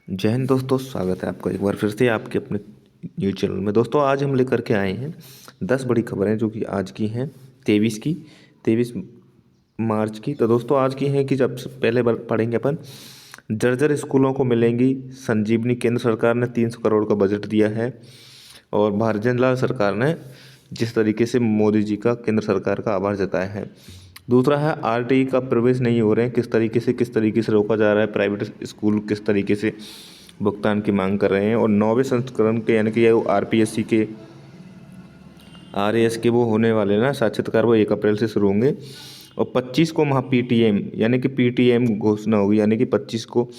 जय हिंद दोस्तों, स्वागत है आपका एक बार फिर से आपके अपने न्यूज़ चैनल में। दोस्तों आज हम लेकर के आए हैं 10 बड़ी खबरें जो कि आज की हैं 23 मार्च की। तो दोस्तों आज की हैं कि जब पहले पढ़ेंगे अपन, जर्जर स्कूलों को मिलेंगी संजीवनी। केंद्र सरकार ने 300 करोड़ का बजट दिया है और भारतीय जनता सरकार ने जिस तरीके से मोदी जी का केंद्र सरकार का आभार जताया है। दूसरा है आरटीई का प्रवेश नहीं हो रहे हैं, किस तरीके से रोका जा रहा है। प्राइवेट स्कूल किस तरीके से भुगतान की मांग कर रहे हैं। और 9वें संस्करण के यानी कि आरपीएससी के आरएएस के वो होने वाले ना साक्षात्कार, वो 1 अप्रैल से शुरू होंगे। और 25 को वहाँ पीटीएम यानी कि पीटीएम घोषणा होगी, यानी कि 25 को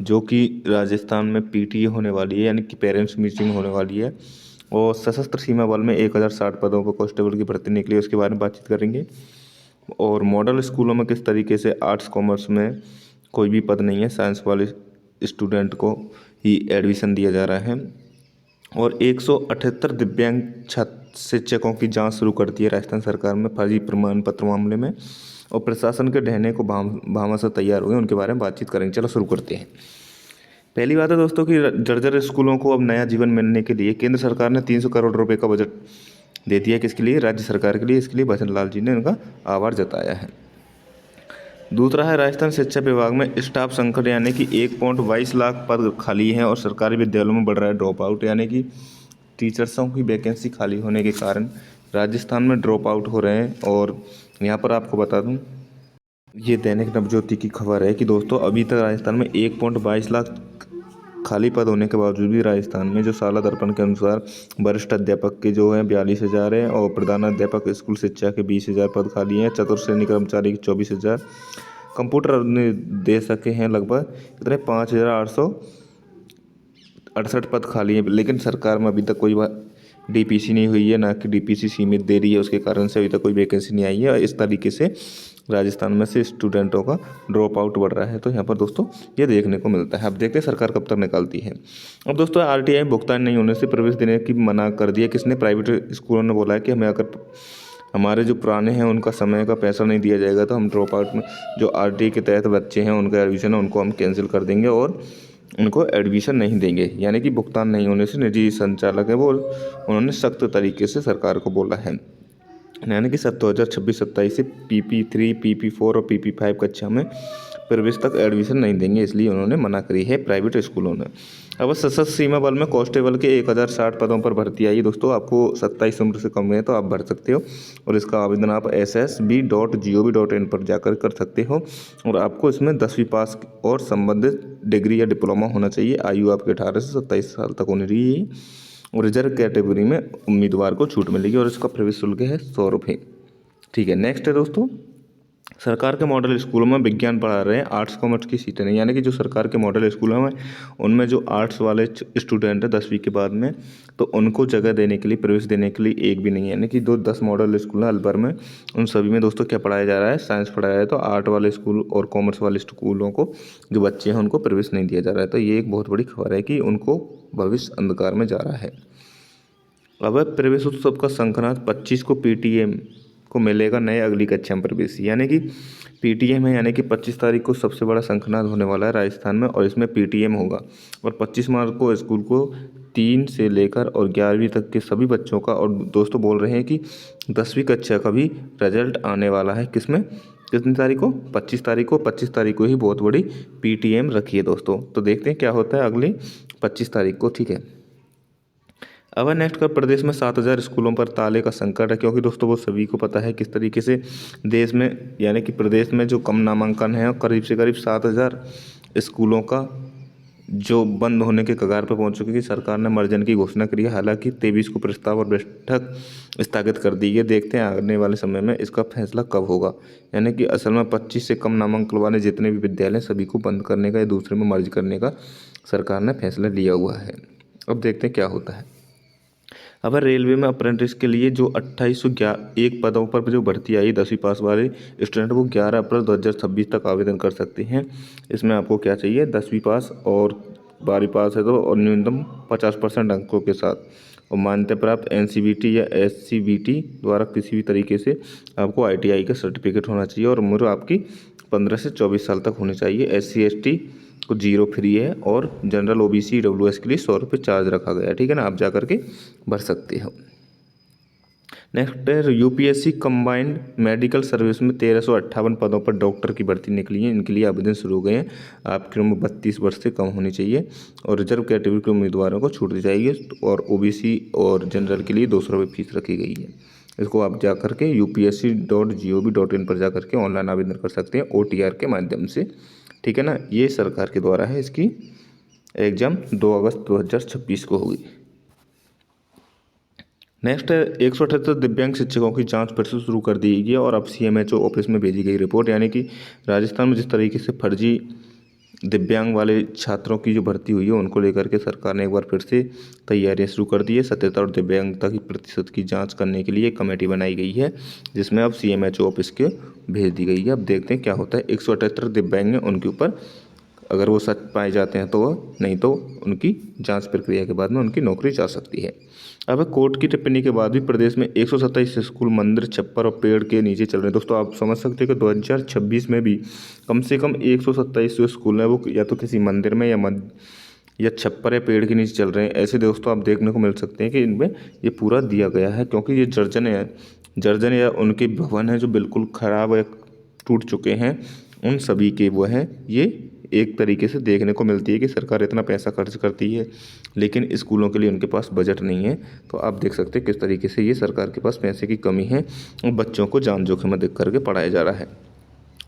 जो कि राजस्थान में पीटीए होने वाली है, यानी कि पेरेंट्स मीटिंग होने वाली है। और सशस्त्र सीमा बल में 1060 पदों पर कांस्टेबल की भर्ती निकली, उसके बारे में बातचीत करेंगे। और मॉडल स्कूलों में किस तरीके से आर्ट्स कॉमर्स में कोई भी पद नहीं है, साइंस वाले स्टूडेंट को ही एडमिशन दिया जा रहा है। और 178 दिव्यांग छात्र शिक्षकों की जांच शुरू कर दी है राजस्थान सरकार में फर्जी प्रमाण पत्र मामले में। और प्रशासन के ढहने को भामाशाह तैयार हुए, उनके बारे में बातचीत करेंगे। चलो शुरू करते हैं। पहली बात है दोस्तों कि जर्जर स्कूलों को अब नया जीवन मिलने के लिए केंद्र सरकार ने 300 करोड़ रुपए का बजट दे दिया। किसके लिए? राज्य सरकार के लिए। इसके लिए भजन लाल जी ने उनका आभार जताया है। दूसरा है राजस्थान शिक्षा विभाग में स्टाफ संकट, यानी कि 1.22 लाख पद खाली हैं और सरकारी विद्यालयों में बढ़ रहा है ड्रॉप आउट, यानी कि टीचर्सों की वैकेंसी खाली होने के कारण राजस्थान में ड्रॉप आउट हो रहे हैं। और यहाँ पर आपको बता दूँ, ये दैनिक नवज्योति की खबर है कि दोस्तों अभी तक राजस्थान में 1.22 लाख खाली पद होने के बावजूद भी राजस्थान में जो साला दर्पण के अनुसार वरिष्ठ अध्यापक के जो हैं 42,000 हैं और प्रधानाध्यापक स्कूल शिक्षा के 20,000 पद खाली हैं। चतुर्श्रेणी कर्मचारी के 24,000, कंप्यूटर निर्देशक के हैं लगभग इतने 5,868 पद खाली हैं। लेकिन सरकार में अभी तक कोई डीपीसी नहीं हुई है, ना कि डीपीसी सीमित दे रही है, उसके कारण से अभी तक कोई वैकेंसी नहीं आई है। इस तरीके से राजस्थान में से स्टूडेंटों का ड्रॉप आउट बढ़ रहा है। तो यहाँ पर दोस्तों ये देखने को मिलता है। अब देखते हैं सरकार कब तक निकालती है। अब दोस्तों आरटीआई भुगतान नहीं होने से प्रवेश देने की मना कर दिया। किसने? प्राइवेट स्कूलों ने बोला है कि हमें अगर हमारे जो पुराने हैं उनका समय का पैसा नहीं दिया जाएगा तो हम ड्रॉप आउट में जो आरटीआई के तहत बच्चे हैं उनका एडमिशन है उनको हम कैंसिल कर देंगे और उनको एडमिशन नहीं देंगे। यानी कि भुगतान नहीं होने से निजी संचालक है वो उन्होंने सख्त तरीके से सरकार को बोला है। यानी कि 2026-27 से PP3, PP4 और PP5 कक्षा में प्रवेश तक एडमिशन नहीं देंगे, इसलिए उन्होंने मना करी है प्राइवेट स्कूलों ने। अब सशस्त्र सीमा बल में कांस्टेबल के 1060 पदों पर भर्ती आई। दोस्तों आपको 27 उम्र से कम है तो आप भर सकते हो और इसका आवेदन आप ssb.gov.in पर जाकर कर सकते हो। और आपको इसमें 10वीं पास और संबंधित डिग्री या डिप्लोमा होना चाहिए। आयु आपके 18 से 27 साल तक होनी रही। और रिजर्व कैटेगरी में उम्मीदवार को छूट मिलेगी और इसका प्रवेश शुल्क है 100 रुपये। ठीक है, नेक्स्ट है दोस्तों, सरकार के मॉडल स्कूलों में विज्ञान पढ़ा रहे हैं, आर्ट्स कॉमर्स की सीटें नहीं। यानी कि जो सरकार के मॉडल स्कूलों में उनमें जो आर्ट्स वाले स्टूडेंट हैं 10वीं के बाद में, तो उनको जगह देने के लिए, प्रवेश देने के लिए एक भी नहीं है। यानी कि 10 मॉडल स्कूल हैं अलवर में, उन सभी में दोस्तों क्या पढ़ाया जा रहा है? साइंस पढ़ाया है। तो आर्ट वाले स्कूल और कॉमर्स वाले स्कूलों को जो बच्चे हैं उनको प्रवेश नहीं दिया जा रहा है। तो ये एक बहुत बड़ी खबर है कि उनको भविष्य अंधकार में जा रहा है। अब प्रवेश उत्सव का शंखनाद 25 को पीटीएम को मिलेगा नए अगली कक्षा में प्रवेश। यानी कि पीटीएम है, यानी कि 25 तारीख को सबसे बड़ा शंखनाद होने वाला है राजस्थान में और इसमें पीटीएम होगा। और 25 मार्च को स्कूल को 3 से लेकर और 11वीं तक के सभी बच्चों का, और दोस्तों बोल रहे हैं कि 10वीं कक्षा का भी रिजल्ट आने वाला है। किसमें? कितनी तारीख को? 25 तारीख को। 25 तारीख को ही बहुत बड़ी पीटीएम रखी है दोस्तों। तो देखते हैं क्या होता है अगली 25 तारीख को। ठीक है, अब नेक्स्ट कर प्रदेश में 7,000 स्कूलों पर ताले का संकट है, क्योंकि दोस्तों वो सभी को पता है किस तरीके से देश में यानी कि प्रदेश में जो कम नामांकन है करीब से करीब 7,000 स्कूलों का जो बंद होने के कगार पर पहुंच चुकी है। सरकार ने मर्जन की घोषणा करी है, हालांकि 23 को प्रस्ताव और बैठक स्थगित कर दी है। देखते हैं आने वाले समय में इसका फैसला कब होगा। यानी कि असल में 25 से कम नामांकन वाले जितने भी विद्यालय सभी को बंद करने का या दूसरे में मर्ज करने का सरकार ने फैसला लिया हुआ है। अब देखते हैं क्या होता है। अब रेलवे में अप्रेंटिस के लिए जो 2801 पदों पर जो भर्ती आई 10वीं पास वाले स्टूडेंट, वो 11 अप्रैल 2026 तक आवेदन कर सकते हैं। इसमें आपको क्या चाहिए? 10वीं पास और 12वीं पास है तो, और न्यूनतम 50% अंकों के साथ, और मान्यता प्राप्त एनसीवीटी या एससीवीटी द्वारा किसी भी तरीके से आपको आईटीआई का सर्टिफिकेट होना चाहिए और उम्र आपकी 15 से 24 साल तक होनी चाहिए। SC ST को 0 फ्री है, और जनरल OBC WS के लिए 100 रुपये चार्ज रखा गया है, ठीक है ना, आप जा करके भर सकते हो। नेक्स्ट है UPSC कंबाइंड मेडिकल सर्विस में 1358 पदों पर डॉक्टर की भर्ती निकली है। इनके लिए आवेदन शुरू हो गए हैं। आपकी उम्र 32 वर्ष से कम होनी चाहिए और रिजर्व कैटेगरी के उम्मीदवारों को छूट दी जाएगी, और OBC और जनरल के लिए 200 रुपये फीस रखी गई है। इसको आप जा करके upsc.gov.in पर जा करके ऑनलाइन आवेदन कर सकते हैं OTR के माध्यम से, ठीक है ना। ये सरकार के द्वारा है, इसकी एग्ज़ाम 2 अगस्त 2026 को होगी। नेक्स्ट है 178 दिव्यांग शिक्षकों की जांच फिर से शुरू कर दी गई है, और अब CMHO ऑफिस में भेजी गई रिपोर्ट, यानी कि राजस्थान में जिस तरीके से फर्जी दिव्यांग वाले छात्रों की जो भर्ती हुई है उनको लेकर के सरकार ने एक बार फिर से तैयारियां शुरू कर दी है। सत्यता और दिव्यांगता की प्रतिशत की जांच करने के लिए एक कमेटी बनाई गई है, जिसमें अब CMHO ऑफिस के भेज दी गई है। अब देखते हैं क्या होता है। 178 दिव्यांग हैं, उनके ऊपर अगर वो सच पाए जाते हैं तो वो, नहीं तो उनकी जांच प्रक्रिया के बाद में उनकी नौकरी जा सकती है। अब कोर्ट की टिप्पणी के बाद भी प्रदेश में 127 स्कूल मंदिर, छप्पर और पेड़ के नीचे चल रहे हैं। दोस्तों आप समझ सकते हैं कि 2026 में भी कम से कम 127 जो स्कूल हैं वो या तो किसी मंदिर में या छप्पर या पेड़ के नीचे चल रहे हैं। ऐसे दोस्तों आप देखने को मिल सकते हैं कि इनमें ये पूरा दिया गया है, क्योंकि ये जर्जन या उनके भवन हैं जो बिल्कुल ख़राब या टूट चुके हैं, उन सभी के वो हैं। ये एक तरीके से देखने को मिलती है कि सरकार इतना पैसा खर्च करती है, लेकिन स्कूलों के लिए उनके पास बजट नहीं है। तो आप देख सकते हैं किस तरीके से ये सरकार के पास पैसे की कमी है और बच्चों को जान जोखिम में देख करके पढ़ाया जा रहा है।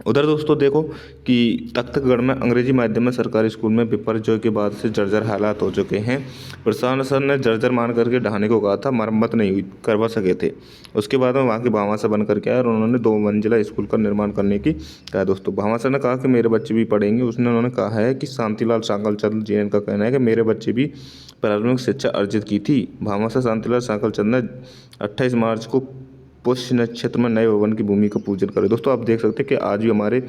उधर दोस्तों देखो कि तख्तगढ़ में अंग्रेजी माध्यम में सरकारी स्कूल में विपर्जय के बाद से जर्जर हालात हो चुके हैं। प्रशासन ने जर्जर मान करके ढहाने को कहा था, मरम्मत नहीं हुई, करवा सके थे। उसके बाद में वहाँ के भामाशाह बन करके आए और उन्होंने 2 मंजिला स्कूल का निर्माण करने की कहा। दोस्तों भामाशाह ने कहा कि मेरे बच्चे भी पढ़ेंगे। उन्होंने कहा है कि शांतिलाल सांकलचंद जी का कहना है कि मेरे बच्चे भी प्रारंभिक शिक्षा अर्जित की थी। भामाशाह शांतिलाल सांकलचंद ने 28 मार्च को पुष्य नक्षत्र में नए भवन की भूमि का पूजन करें। दोस्तों आप देख सकते हैं कि आज भी हमारे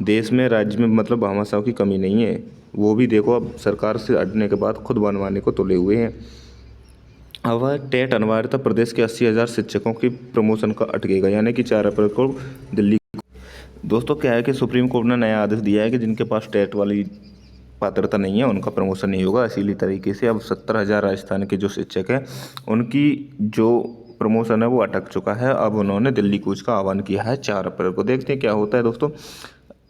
देश में, राज्य में मतलब भामाशाहों की कमी नहीं है। वो भी देखो अब सरकार से अटने के बाद खुद बनवाने को तुले हुए हैं। अब टेट अनिवार्यता प्रदेश के 80,000 शिक्षकों की प्रमोशन का अटकेगा, यानी कि 4 अप्रैल को दिल्ली। दोस्तों क्या है कि सुप्रीम कोर्ट ने नया आदेश दिया है कि जिनके पास टेट वाली पात्रता नहीं है उनका प्रमोशन नहीं होगा। इसीलिए तरीके से अब 70,000 राजस्थान के जो शिक्षक हैं उनकी जो प्रमोशन है वो अटक चुका है। अब उन्होंने दिल्ली कूच का आह्वान किया है 4 अप्रैल को। देखते हैं क्या होता है दोस्तों।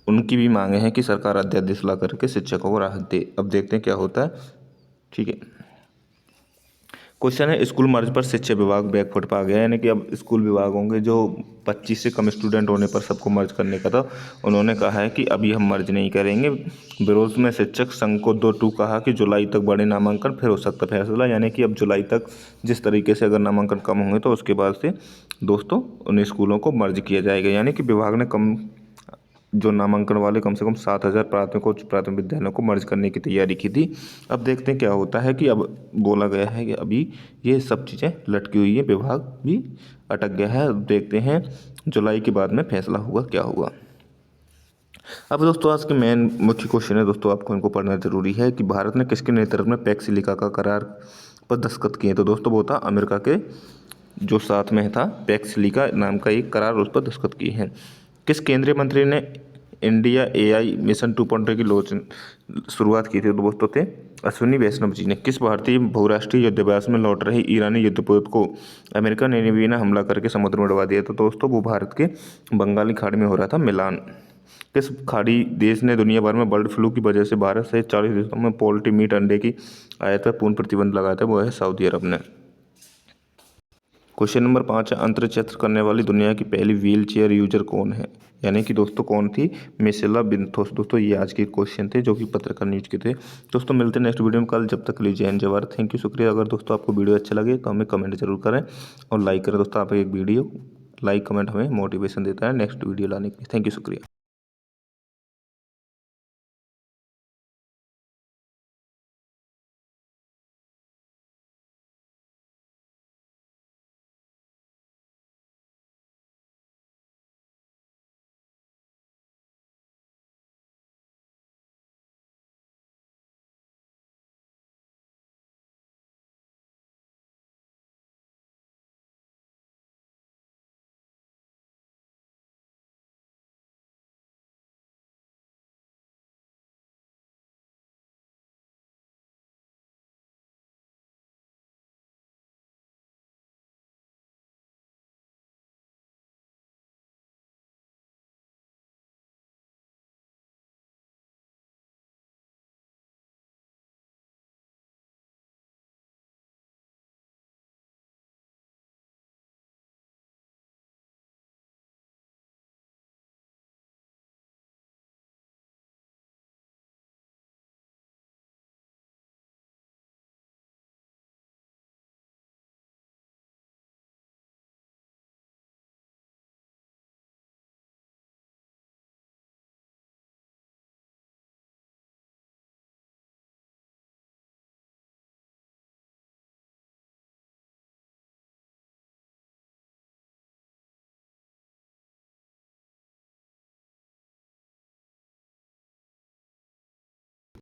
उनकी भी मांगे हैं कि सरकार अध्यादेश ला करके शिक्षकों को राहत दे। अब देखते हैं क्या होता है, ठीक है। क्वेश्चन है स्कूल मर्ज पर शिक्षा विभाग बैकफुट पा गया, यानी कि अब स्कूल विभाग होंगे जो 25 से कम स्टूडेंट होने पर सबको मर्ज करने का था। उन्होंने कहा है कि अभी हम मर्ज नहीं करेंगे। विरोध में शिक्षक संघ को 2 कहा कि जुलाई तक बड़े नामांकन फिर हो सकता फैसला, यानी कि अब जुलाई तक जिस तरीके से अगर नामांकन कम होंगे तो उसके बाद से दोस्तों उन स्कूलों को मर्ज किया जाएगा। यानी कि विभाग ने कम जो नामांकन वाले कम से कम 7,000 प्राथमिक और उच्च प्राथमिक विद्यालयों को मर्ज करने की तैयारी की थी। अब देखते हैं क्या होता है कि अब बोला गया है कि अभी ये सब चीज़ें लटकी हुई है, विभाग भी अटक गया है। अब देखते हैं जुलाई के बाद में फैसला हुआ क्या हुआ। अब दोस्तों आज के मेन मुख्य क्वेश्चन है दोस्तों, आपको इनको पढ़ना जरूरी है कि भारत ने किसके नेतृत्व में पैक्सिलिका का करार पर दस्तखत किए। तो दोस्तों वो था अमेरिका के जो साथ में था पैक्सिलिका नाम का एक करार, उस पर दस्तखत किए हैं। किस केंद्रीय मंत्री ने इंडिया AI मिशन 2.0 की शुरुआत की थी। तो दोस्तों थे अश्विनी वैष्णव जी ने। किस भारतीय बहुराष्ट्रीय युद्धाभ्यास में लौट रहे ईरानी युद्धपोत को अमेरिका नेवी ने हमला करके समुद्र में डुबा दिया। तो दोस्तों वो भारत के बंगाली खाड़ी में हो रहा था मिलान। किस खाड़ी देश ने दुनिया भर में बर्ड फ्लू की वजह से भारत सहित 40 देशों में पोल्ट्री मीट अंडे की आयात पर पूर्ण प्रतिबंध लगाया था। वो है सऊदी अरब ने। क्वेश्चन नंबर 5 है अंतरिक्ष यात्रा करने वाली दुनिया की पहली व्हील चेयर यूजर कौन है, यानी कि दोस्तों कौन थी, मिशेला बिंथोस। दोस्तों ये आज के क्वेश्चन थे जो कि पत्रकार न्यूज के थे। दोस्तों मिलते हैं नेक्स्ट वीडियो में कल, जब तक के लिए जय हिंद जय भारत। थैंक यू, शुक्रिया। अगर दोस्तों आपको वीडियो अच्छा लगे तो हमें कमेंट जरूर करें और लाइक करें। दोस्तों आप एक वीडियो लाइक कमेंट हमें मोटिवेशन देता है नेक्स्ट वीडियो लाने के लिए। थैंक यू, शुक्रिया।